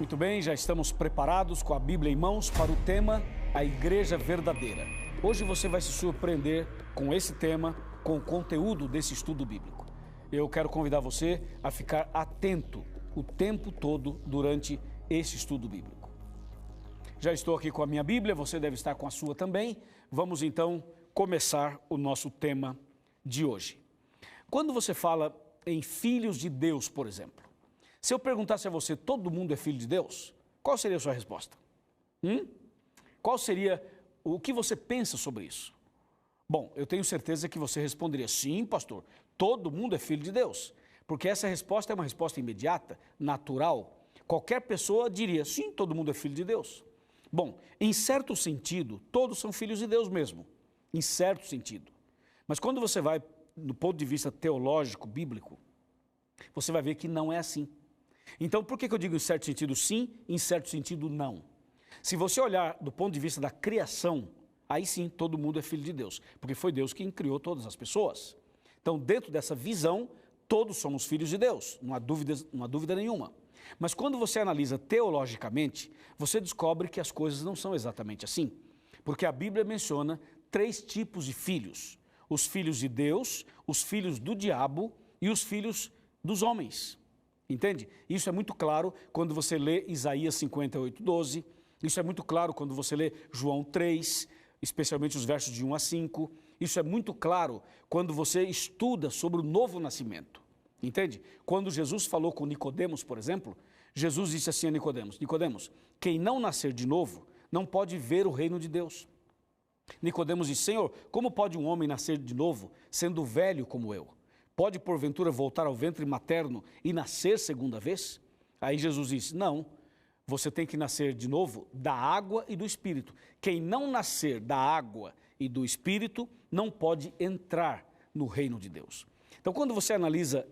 Muito bem, já estamos preparados com a Bíblia em mãos para o tema A Igreja Verdadeira. Hoje você vai se surpreender com esse tema, com o conteúdo desse estudo bíblico. Eu quero convidar você a ficar atento o tempo todo durante esse estudo bíblico. Já estou aqui com a minha Bíblia, você deve estar com a sua também. Vamos então começar o nosso tema de hoje. Quando você fala em filhos de Deus, por exemplo, se eu perguntasse a você, todo mundo é filho de Deus? Qual seria a sua resposta? Qual seria, o que você pensa sobre isso? Bom, eu tenho certeza que você responderia, sim, pastor, todo mundo é filho de Deus. Porque essa resposta é uma resposta imediata, natural. Qualquer pessoa diria, sim, todo mundo é filho de Deus. Bom, em certo sentido, todos são filhos de Deus mesmo, em certo sentido. Mas quando você vai, do ponto de vista teológico, bíblico, você vai ver que não é assim. Então, por que eu digo em certo sentido sim, em certo sentido não? Se você olhar do ponto de vista da criação, aí sim, todo mundo é filho de Deus, porque foi Deus quem criou todas as pessoas. Então, dentro dessa visão, todos somos filhos de Deus, não há dúvida nenhuma. Mas quando você analisa teologicamente, você descobre que as coisas não são exatamente assim. Porque a Bíblia menciona 3 tipos de filhos: os filhos de Deus, os filhos do diabo e os filhos dos homens. Entende? Isso é muito claro quando você lê Isaías 58:12, isso é muito claro quando você lê João 3, especialmente os versos de 1 a 5, isso é muito claro quando você estuda sobre o novo nascimento. Entende? Quando Jesus falou com Nicodemos, por exemplo, Jesus disse assim a Nicodemos, Nicodemos, quem não nascer de novo não pode ver o reino de Deus. Nicodemos disse, Senhor, como pode um homem nascer de novo sendo velho como eu? Pode, porventura, voltar ao ventre materno e nascer segunda vez? Aí Jesus disse, não, você tem que nascer de novo da água e do Espírito. Quem não nascer da água e do Espírito não pode entrar no reino de Deus. Então, quando você analisa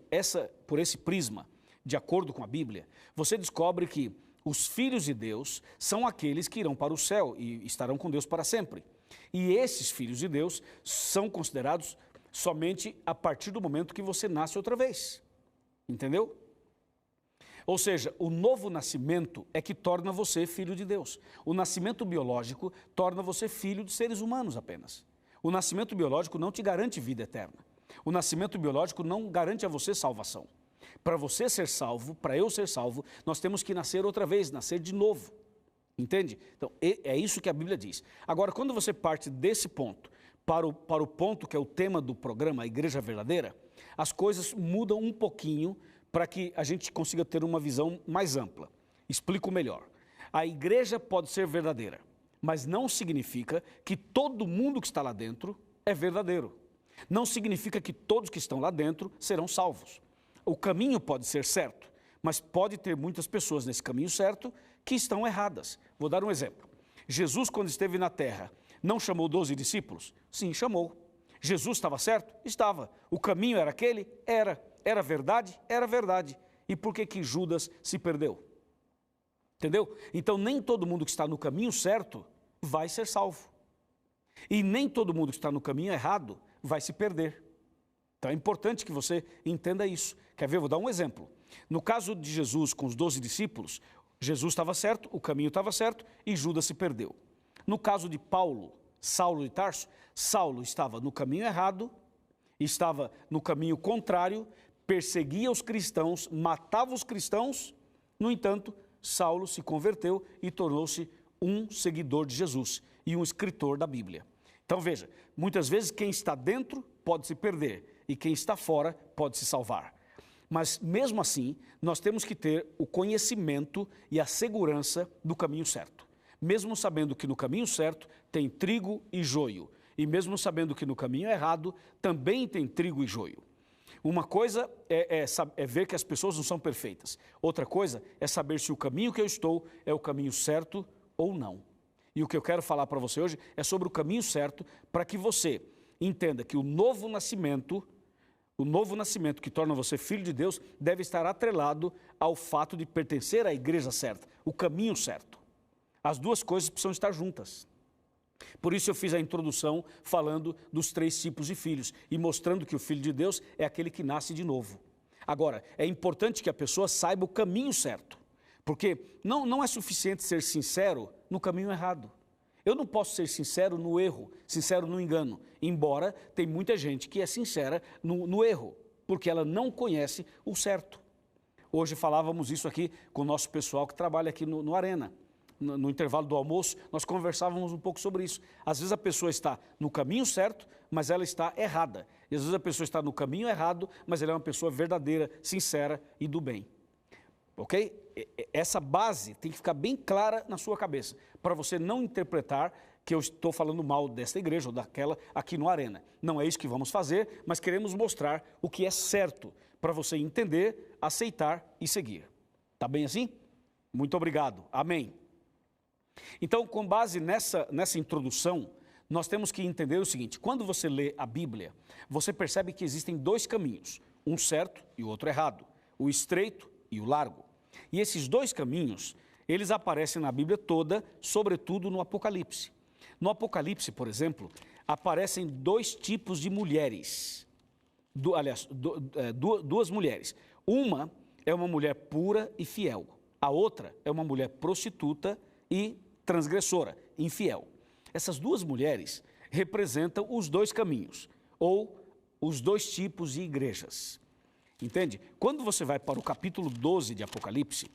por esse prisma, de acordo com a Bíblia, você descobre que os filhos de Deus são aqueles que irão para o céu e estarão com Deus para sempre. E esses filhos de Deus são considerados somente a partir do momento que você nasce outra vez. Entendeu? Ou seja, o novo nascimento é que torna você filho de Deus. O nascimento biológico torna você filho de seres humanos apenas. O nascimento biológico não te garante vida eterna. O nascimento biológico não garante a você salvação. Para você ser salvo, para eu ser salvo, nós temos que nascer outra vez, nascer de novo. Entende? Então, é isso que a Bíblia diz. Agora, quando você parte desse ponto para o ponto que é o tema do programa, a Igreja Verdadeira, as coisas mudam um pouquinho para que a gente consiga ter uma visão mais ampla. Explico melhor. A igreja pode ser verdadeira, mas não significa que todo mundo que está lá dentro é verdadeiro. Não significa que todos que estão lá dentro serão salvos. O caminho pode ser certo, mas pode ter muitas pessoas nesse caminho certo que estão erradas. Vou dar um exemplo. Jesus, quando esteve na terra, não chamou 12 discípulos? Sim, chamou. Jesus estava certo? Estava. O caminho era aquele? Era. Era verdade? Era verdade. E por que Judas se perdeu? Entendeu? Então, nem todo mundo que está no caminho certo vai ser salvo. E nem todo mundo que está no caminho errado vai se perder. Então, é importante que você entenda isso. Quer ver? Vou dar um exemplo. No caso de Jesus com os 12 discípulos, Jesus estava certo, o caminho estava certo e Judas se perdeu. No caso de Saulo de Tarso, Saulo estava no caminho errado, estava no caminho contrário, perseguia os cristãos, matava os cristãos. No entanto, Saulo se converteu e tornou-se um seguidor de Jesus e um escritor da Bíblia. Então veja, muitas vezes quem está dentro pode se perder e quem está fora pode se salvar. Mas mesmo assim, nós temos que ter o conhecimento e a segurança do caminho certo. Mesmo sabendo que no caminho certo tem trigo e joio, e mesmo sabendo que no caminho errado também tem trigo e joio. Uma coisa é ver que as pessoas não são perfeitas. Outra coisa é saber se o caminho que eu estou é o caminho certo ou não. E o que eu quero falar para você hoje é sobre o caminho certo para que você entenda que o novo nascimento que torna você filho de Deus deve estar atrelado ao fato de pertencer à igreja certa, o caminho certo. As duas coisas precisam estar juntas. Por isso eu fiz a introdução falando dos 3 tipos de filhos e mostrando que o filho de Deus é aquele que nasce de novo. Agora, é importante que a pessoa saiba o caminho certo, Porque não é suficiente ser sincero no caminho errado. Eu não posso ser sincero no erro, sincero no engano, embora tem muita gente que é sincera no erro, porque ela não conhece o certo. Hoje falávamos isso aqui com o nosso pessoal que trabalha aqui no Arena. No intervalo do almoço, nós conversávamos um pouco sobre isso. Às vezes a pessoa está no caminho certo, mas ela está errada. E às vezes a pessoa está no caminho errado, mas ela é uma pessoa verdadeira, sincera e do bem. Ok? Essa base tem que ficar bem clara na sua cabeça, para você não interpretar que eu estou falando mal desta igreja ou daquela aqui no Arena. Não é isso que vamos fazer, mas queremos mostrar o que é certo, para você entender, aceitar e seguir. Tá bem assim? Muito obrigado. Amém. Então, com base nessa introdução, nós temos que entender o seguinte: quando você lê a Bíblia, você percebe que existem dois caminhos, um certo e o outro errado, o estreito e o largo. E esses dois caminhos, eles aparecem na Bíblia toda, sobretudo no Apocalipse. No Apocalipse, por exemplo, aparecem dois tipos de mulheres, duas mulheres. Uma é uma mulher pura e fiel, a outra é uma mulher prostituta e transgressora, infiel. Essas duas mulheres representam os dois caminhos, ou os dois tipos de igrejas. Entende? Quando você vai para o capítulo 12 de Apocalipse,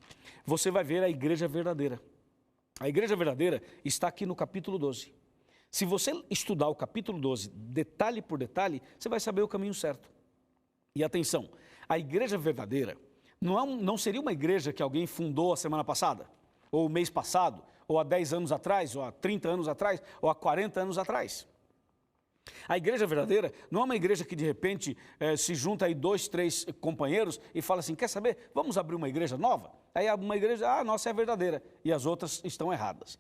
você vai ver a igreja verdadeira. A igreja verdadeira está aqui no capítulo 12. Se você estudar o capítulo 12, detalhe por detalhe, você vai saber o caminho certo. E atenção, a igreja verdadeira não seria uma igreja que alguém fundou a semana passada, ou o mês passado, ou há 10 anos atrás, ou há 30 anos atrás, ou há 40 anos atrás. A igreja verdadeira não é uma igreja que de repente se junta aí 2, 3 companheiros e fala assim: quer saber, vamos abrir uma igreja nova? Aí uma igreja, nossa, é verdadeira, e as outras estão erradas.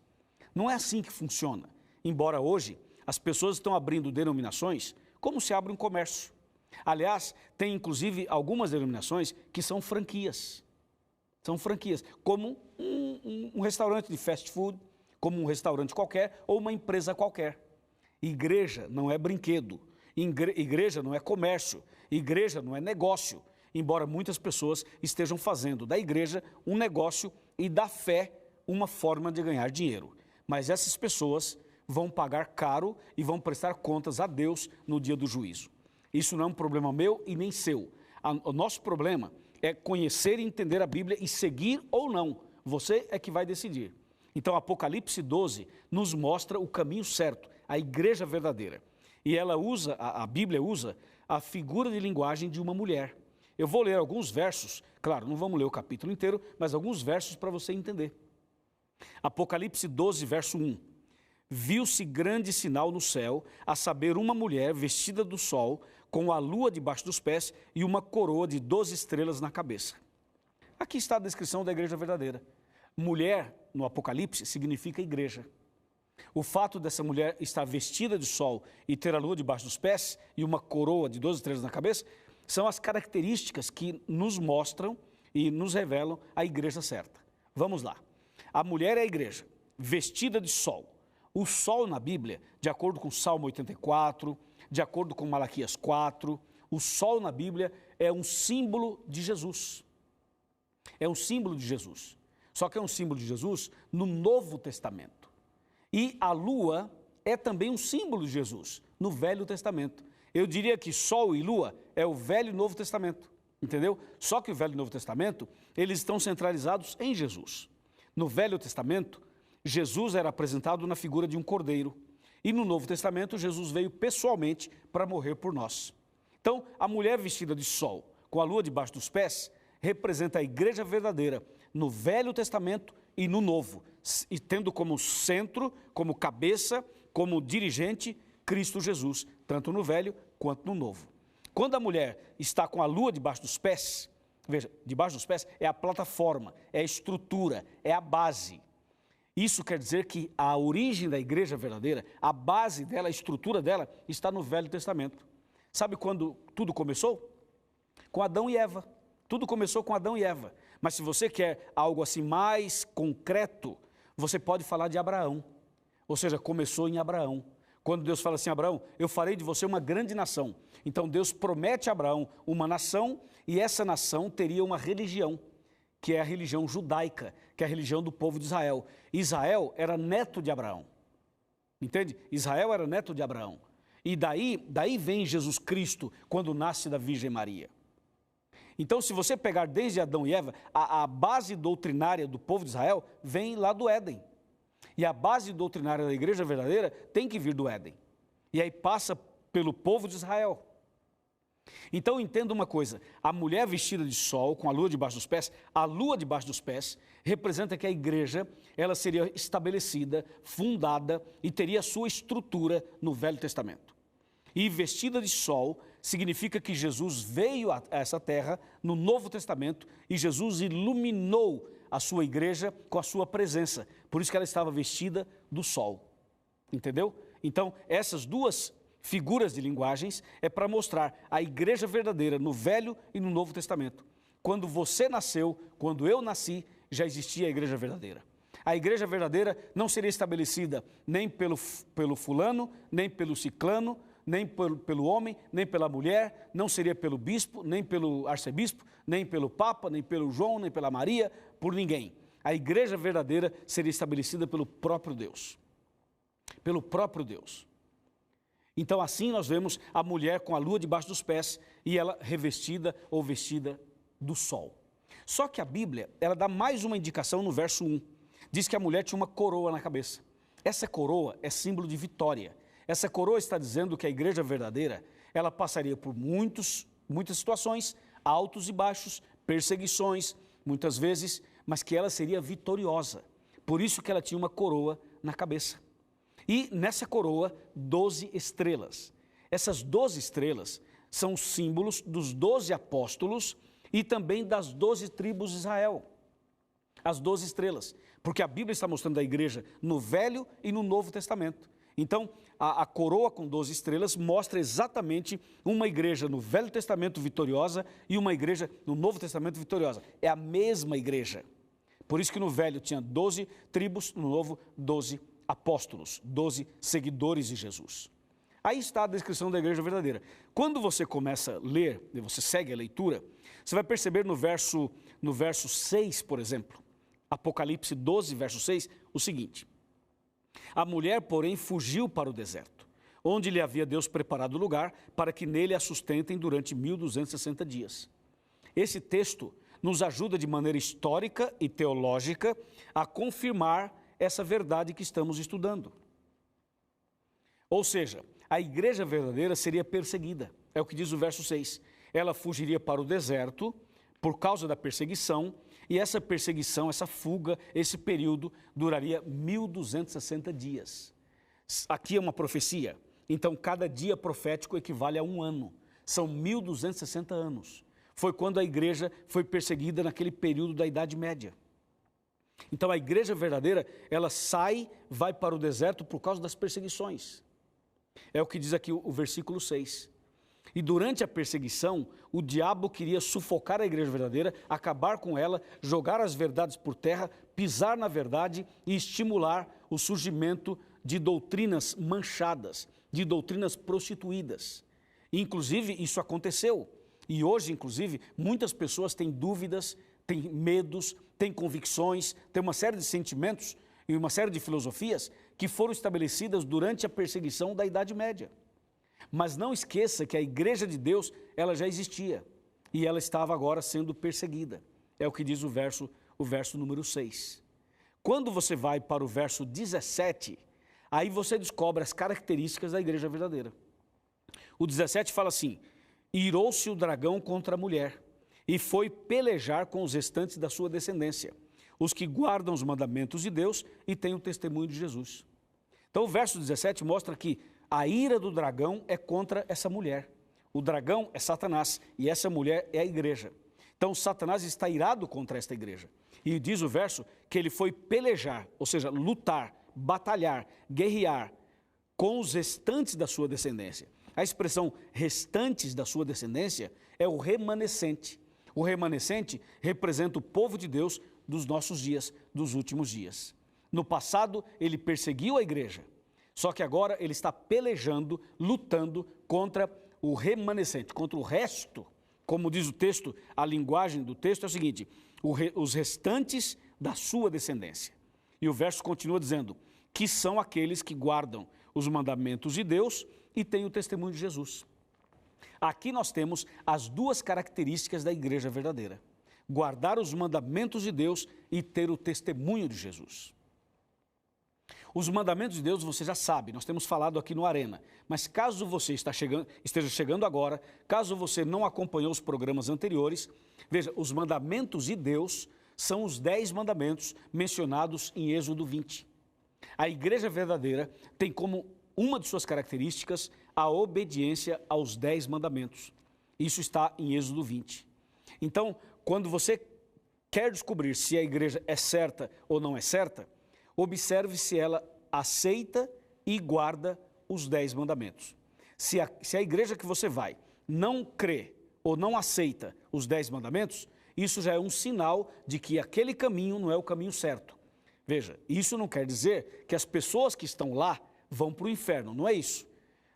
Não é assim que funciona, embora hoje as pessoas estão abrindo denominações como se abre um comércio. Aliás, tem inclusive algumas denominações que são franquias. São franquias, como um restaurante de fast food, como um restaurante qualquer ou uma empresa qualquer. Igreja não é brinquedo, igreja não é comércio, igreja não é negócio, embora muitas pessoas estejam fazendo da igreja um negócio e da fé uma forma de ganhar dinheiro. Mas essas pessoas vão pagar caro e vão prestar contas a Deus no dia do juízo. Isso não é um problema meu e nem seu. O nosso problema é conhecer e entender a Bíblia e seguir ou não. Você é que vai decidir. Então, Apocalipse 12 nos mostra o caminho certo, a igreja verdadeira. E ela usa, a Bíblia usa a figura de linguagem de uma mulher. Eu vou ler alguns versos, claro, não vamos ler o capítulo inteiro, mas alguns versos para você entender. Apocalipse 12, verso 1. Viu-se grande sinal no céu, a saber, uma mulher vestida do sol, com a lua debaixo dos pés e uma coroa de 12 estrelas na cabeça. Aqui está a descrição da igreja verdadeira. Mulher, no Apocalipse, significa igreja. O fato dessa mulher estar vestida de sol e ter a lua debaixo dos pés e uma coroa de 12 estrelas na cabeça, são as características que nos mostram e nos revelam a igreja certa. Vamos lá. A mulher é a igreja, vestida de sol. O sol na Bíblia, de acordo com Salmo 84, de acordo com Malaquias 4, o sol na Bíblia é um símbolo de Jesus. É um símbolo de Jesus. Só que é um símbolo de Jesus no Novo Testamento. E a lua é também um símbolo de Jesus no Velho Testamento. Eu diria que sol e lua é o Velho e Novo Testamento, entendeu? Só que o Velho e Novo Testamento, eles estão centralizados em Jesus. No Velho Testamento, Jesus era apresentado na figura de um cordeiro. E no Novo Testamento, Jesus veio pessoalmente para morrer por nós. Então, a mulher vestida de sol, com a lua debaixo dos pés, representa a igreja verdadeira no Velho Testamento e no Novo, e tendo como centro, como cabeça, como dirigente, Cristo Jesus, tanto no Velho quanto no Novo. Quando a mulher está com a lua debaixo dos pés, veja, debaixo dos pés é a plataforma, é a estrutura, é a base. Isso quer dizer que a origem da igreja verdadeira, a base dela, a estrutura dela, está no Velho Testamento. Sabe quando tudo começou? Com Adão e Eva. Tudo começou com Adão e Eva. Mas se você quer algo assim mais concreto, você pode falar de Abraão. Ou seja, começou em Abraão. Quando Deus fala assim: Abraão, eu farei de você uma grande nação. Então Deus promete a Abraão uma nação, e essa nação teria uma religião. que é a religião judaica, que é a religião do povo de Israel. Israel era neto de Abraão. Entende? Israel era neto de Abraão. E daí vem Jesus Cristo, quando nasce da Virgem Maria. Então, se você pegar desde Adão e Eva, a base doutrinária do povo de Israel vem lá do Éden. E a base doutrinária da igreja verdadeira tem que vir do Éden. E aí passa pelo povo de Israel. Então entenda uma coisa, a mulher vestida de sol, com a lua debaixo dos pés, a lua debaixo dos pés, representa que a igreja, ela seria estabelecida, fundada e teria a sua estrutura no Velho Testamento. E vestida de sol significa que Jesus veio a essa terra no Novo Testamento e Jesus iluminou a sua igreja com a sua presença. Por isso que ela estava vestida do sol. Entendeu? Então, essas duas figuras de linguagens é para mostrar a igreja verdadeira no Velho e no Novo Testamento. Quando você nasceu, quando eu nasci, já existia a igreja verdadeira. A igreja verdadeira não seria estabelecida nem pelo fulano, nem pelo ciclano, nem pelo homem, nem pela mulher, não seria pelo bispo, nem pelo arcebispo, nem pelo papa, nem pelo João, nem pela Maria, por ninguém. A igreja verdadeira seria estabelecida pelo próprio Deus. Pelo próprio Deus. Então assim nós vemos a mulher com a lua debaixo dos pés e ela revestida ou vestida do sol. Só que a Bíblia, ela dá mais uma indicação no verso 1. Diz que a mulher tinha uma coroa na cabeça. Essa coroa é símbolo de vitória. Essa coroa está dizendo que a igreja verdadeira, ela passaria por muitas situações, altos e baixos, perseguições, muitas vezes, mas que ela seria vitoriosa. Por isso que ela tinha uma coroa na cabeça. E nessa coroa, 12 estrelas. Essas 12 estrelas são símbolos dos 12 apóstolos e também das 12 tribos de Israel. As 12 estrelas, porque a Bíblia está mostrando a igreja no Velho e no Novo Testamento. Então, a coroa com 12 estrelas mostra exatamente uma igreja no Velho Testamento vitoriosa e uma igreja no Novo Testamento vitoriosa. É a mesma igreja. Por isso que no Velho tinha 12 tribos, no Novo 12 apóstolos, 12 seguidores de Jesus. Aí está a descrição da igreja verdadeira. Quando você começa a ler, e você segue a leitura, você vai perceber no verso 6, por exemplo, Apocalipse 12, verso 6, o seguinte: a mulher, porém, fugiu para o deserto, onde lhe havia Deus preparado lugar para que nele a sustentem durante 1260 dias. Esse texto nos ajuda de maneira histórica e teológica a confirmar essa verdade que estamos estudando. Ou seja, a igreja verdadeira seria perseguida, é o que diz o verso 6. Ela fugiria para o deserto por causa da perseguição, e essa perseguição, essa fuga, esse período duraria 1260 dias. Aqui é uma profecia, então cada dia profético equivale a um ano, são 1260 anos. Foi quando a igreja foi perseguida naquele período da Idade Média. Então a igreja verdadeira, ela vai para o deserto por causa das perseguições. É o que diz aqui o versículo 6. E durante a perseguição, o diabo queria sufocar a igreja verdadeira, acabar com ela, jogar as verdades por terra, pisar na verdade e estimular o surgimento de doutrinas manchadas, de doutrinas prostituídas. E, inclusive, isso aconteceu. E hoje, inclusive, muitas pessoas têm dúvidas, têm medos, têm convicções, têm uma série de sentimentos e uma série de filosofias que foram estabelecidas durante a perseguição da Idade Média. Mas não esqueça que a igreja de Deus, ela já existia e ela estava agora sendo perseguida. É o que diz o verso número 6. Quando você vai para o verso 17, aí você descobre as características da igreja verdadeira. O 17 fala assim: irou-se o dragão contra a mulher e foi pelejar com os restantes da sua descendência, os que guardam os mandamentos de Deus e têm o testemunho de Jesus. Então o verso 17 mostra que a ira do dragão é contra essa mulher. O dragão é Satanás e essa mulher é a igreja. Então Satanás está irado contra esta igreja. E diz o verso que ele foi pelejar, ou seja, lutar, batalhar, guerrear com os restantes da sua descendência. A expressão restantes da sua descendência é o remanescente. O remanescente representa o povo de Deus dos nossos dias, dos últimos dias. No passado, ele perseguiu a igreja. Só que agora ele está pelejando, lutando contra o remanescente, contra o resto. Como diz o texto, a linguagem do texto é o seguinte: os restantes da sua descendência. E o verso continua dizendo, que são aqueles que guardam os mandamentos de Deus e têm o testemunho de Jesus. Aqui nós temos as duas características da igreja verdadeira. Guardar os mandamentos de Deus e ter o testemunho de Jesus. Os mandamentos de Deus você já sabe, nós temos falado aqui no Arena, mas caso você esteja chegando agora, caso você não acompanhou os programas anteriores, veja, os mandamentos de Deus são os 10 mandamentos mencionados em Êxodo 20. A igreja verdadeira tem como uma de suas características a obediência aos 10 mandamentos. Isso está em Êxodo 20. Então, quando você quer descobrir se a igreja é certa ou não é certa, observe se ela aceita e guarda os 10 mandamentos. Se a igreja que você vai não crê ou não aceita os 10 mandamentos, isso já é um sinal de que aquele caminho não é o caminho certo. Veja, isso não quer dizer que as pessoas que estão lá vão para o inferno, não é isso.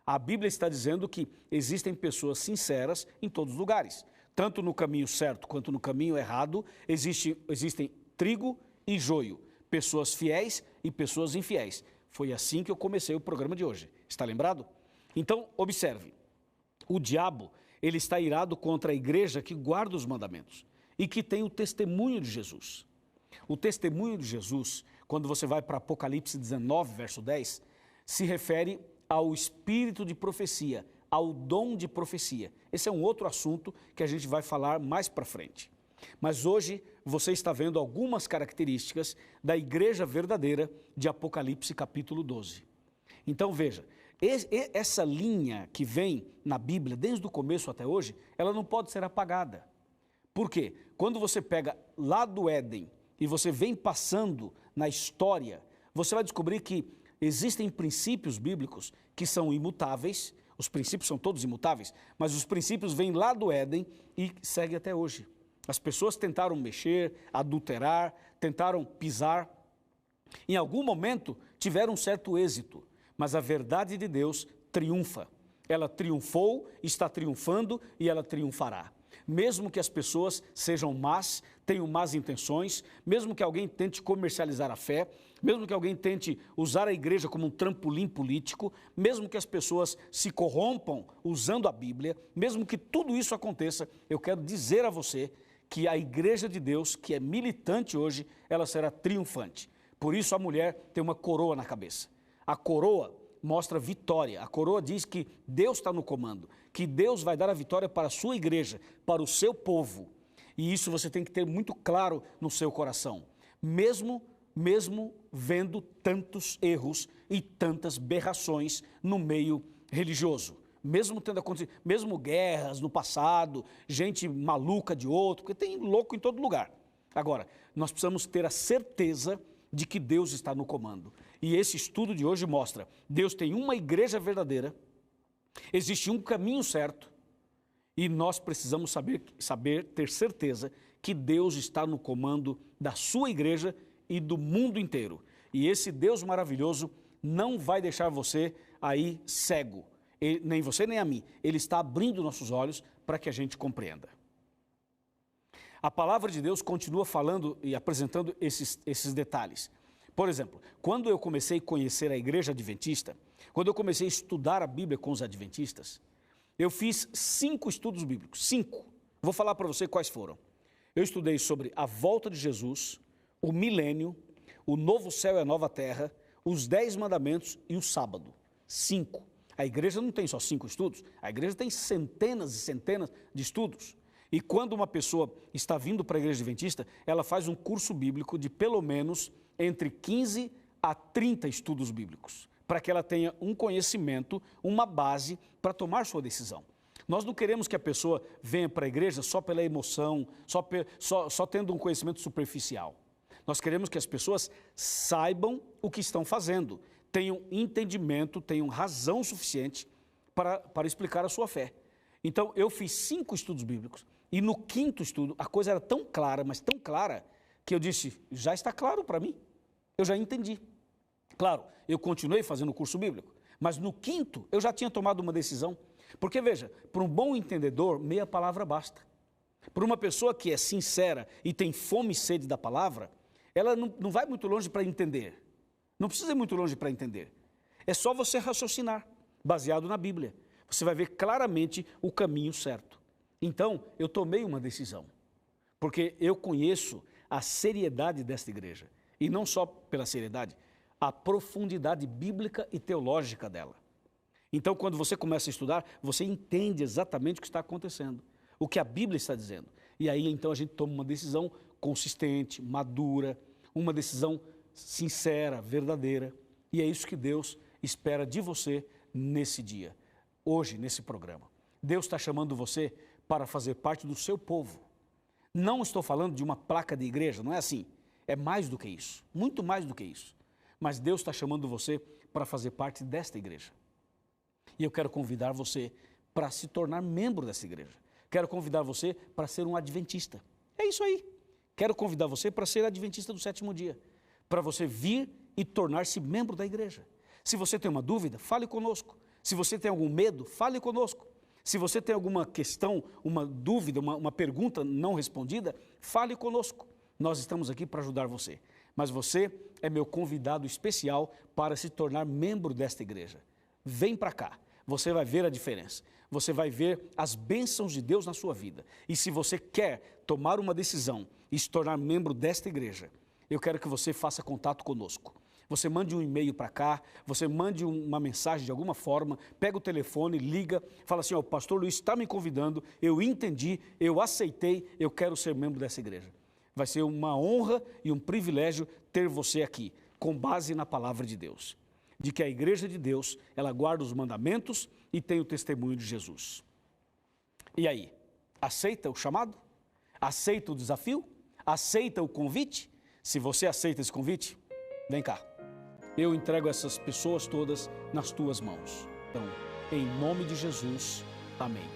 A Bíblia está dizendo que existem pessoas sinceras em todos os lugares. Tanto no caminho certo quanto no caminho errado, existem trigo e joio. Pessoas fiéis e pessoas infiéis. Foi assim que eu comecei o programa de hoje. Está lembrado? Então, observe. O diabo, ele está irado contra a igreja que guarda os mandamentos e que tem o testemunho de Jesus. O testemunho de Jesus, quando você vai para Apocalipse 19, verso 10, se refere ao espírito de profecia, ao dom de profecia. Esse é um outro assunto que a gente vai falar mais para frente. Mas hoje você está vendo algumas características da igreja verdadeira de Apocalipse capítulo 12. Então veja, essa linha que vem na Bíblia desde o começo até hoje, ela não pode ser apagada. Por quê? Quando você pega lá do Éden e você vem passando na história, você vai descobrir que existem princípios bíblicos que são imutáveis, os princípios são todos imutáveis, mas os princípios vêm lá do Éden e seguem até hoje. As pessoas tentaram mexer, adulterar, tentaram pisar. Em algum momento tiveram um certo êxito, mas a verdade de Deus triunfa. Ela triunfou, está triunfando e ela triunfará. Mesmo que as pessoas sejam más, tenham más intenções, mesmo que alguém tente comercializar a fé, mesmo que alguém tente usar a igreja como um trampolim político, mesmo que as pessoas se corrompam usando a Bíblia, mesmo que tudo isso aconteça, eu quero dizer a você que a igreja de Deus, que é militante hoje, ela será triunfante. Por isso a mulher tem uma coroa na cabeça. A coroa mostra vitória. A coroa diz que Deus está no comando, que Deus vai dar a vitória para a sua igreja, para o seu povo. E isso você tem que ter muito claro no seu coração. Mesmo vendo tantos erros e tantas berrações no meio religioso. Mesmo tendo acontecido, mesmo guerras no passado, gente maluca de outro, porque tem louco em todo lugar. Agora, nós precisamos ter a certeza de que Deus está no comando. E esse estudo de hoje mostra, Deus tem uma igreja verdadeira, existe um caminho certo, e nós precisamos saber, ter certeza que Deus está no comando da sua igreja e do mundo inteiro. E esse Deus maravilhoso não vai deixar você aí cego. Nem você nem a mim, Ele está abrindo nossos olhos para que a gente compreenda. A palavra de Deus continua falando e apresentando esses detalhes. Por exemplo, quando eu comecei a conhecer a igreja adventista, quando eu comecei a estudar a Bíblia com os adventistas, eu fiz 5 estudos bíblicos, 5. Vou falar para você quais foram. Eu estudei sobre a volta de Jesus, o milênio, o novo céu e a nova terra, os 10 mandamentos e o sábado. 5. A igreja não tem só 5 estudos, a igreja tem centenas e centenas de estudos. E quando uma pessoa está vindo para a igreja adventista, ela faz um curso bíblico de pelo menos entre 15 a 30 estudos bíblicos, para que ela tenha um conhecimento, uma base para tomar sua decisão. Nós não queremos que a pessoa venha para a igreja só pela emoção, só tendo um conhecimento superficial. Nós queremos que as pessoas saibam o que estão fazendo, tenham entendimento, tenham razão suficiente para explicar a sua fé. Então, eu fiz 5 estudos bíblicos e no 5º estudo a coisa era tão clara, mas tão clara, que eu disse, já está claro para mim, eu já entendi. Claro, eu continuei fazendo o curso bíblico, mas no 5º eu já tinha tomado uma decisão. Porque veja, para um bom entendedor, meia palavra basta. Para uma pessoa que é sincera e tem fome e sede da palavra, ela não vai muito longe para entender. Não precisa ir muito longe para entender. É só você raciocinar, baseado na Bíblia. Você vai ver claramente o caminho certo. Então, eu tomei uma decisão, porque eu conheço a seriedade desta igreja. E não só pela seriedade, a profundidade bíblica e teológica dela. Então, quando você começa a estudar, você entende exatamente o que está acontecendo, o que a Bíblia está dizendo. E aí, então, a gente toma uma decisão consistente, madura, uma decisão sincera, verdadeira. E é isso que Deus espera de você nesse dia, hoje, nesse programa. Deus está chamando você para fazer parte do seu povo. Não estou falando de uma placa de igreja, não é assim. É mais do que isso, muito mais do que isso. Mas Deus está chamando você para fazer parte desta igreja. E eu quero convidar você para se tornar membro dessa igreja. Quero convidar você para ser um adventista. É isso aí. Quero convidar você para ser adventista do sétimo dia. Para você vir e tornar-se membro da igreja. Se você tem uma dúvida, fale conosco. Se você tem algum medo, fale conosco. Se você tem alguma questão, uma dúvida, uma pergunta não respondida, fale conosco. Nós estamos aqui para ajudar você. Mas você é meu convidado especial para se tornar membro desta igreja. Vem para cá, você vai ver a diferença. Você vai ver as bênçãos de Deus na sua vida. E se você quer tomar uma decisão e se tornar membro desta igreja, eu quero que você faça contato conosco. Você mande um e-mail para cá, você mande uma mensagem de alguma forma, pega o telefone, liga, fala assim, o pastor Luiz está me convidando, eu entendi, eu aceitei, eu quero ser membro dessa igreja. Vai ser uma honra e um privilégio ter você aqui, com base na palavra de Deus. De que a igreja de Deus, ela guarda os mandamentos e tem o testemunho de Jesus. E aí, aceita o chamado? Aceita o desafio? Aceita o convite? Se você aceita esse convite, vem cá. Eu entrego essas pessoas todas nas tuas mãos. Então, em nome de Jesus, amém.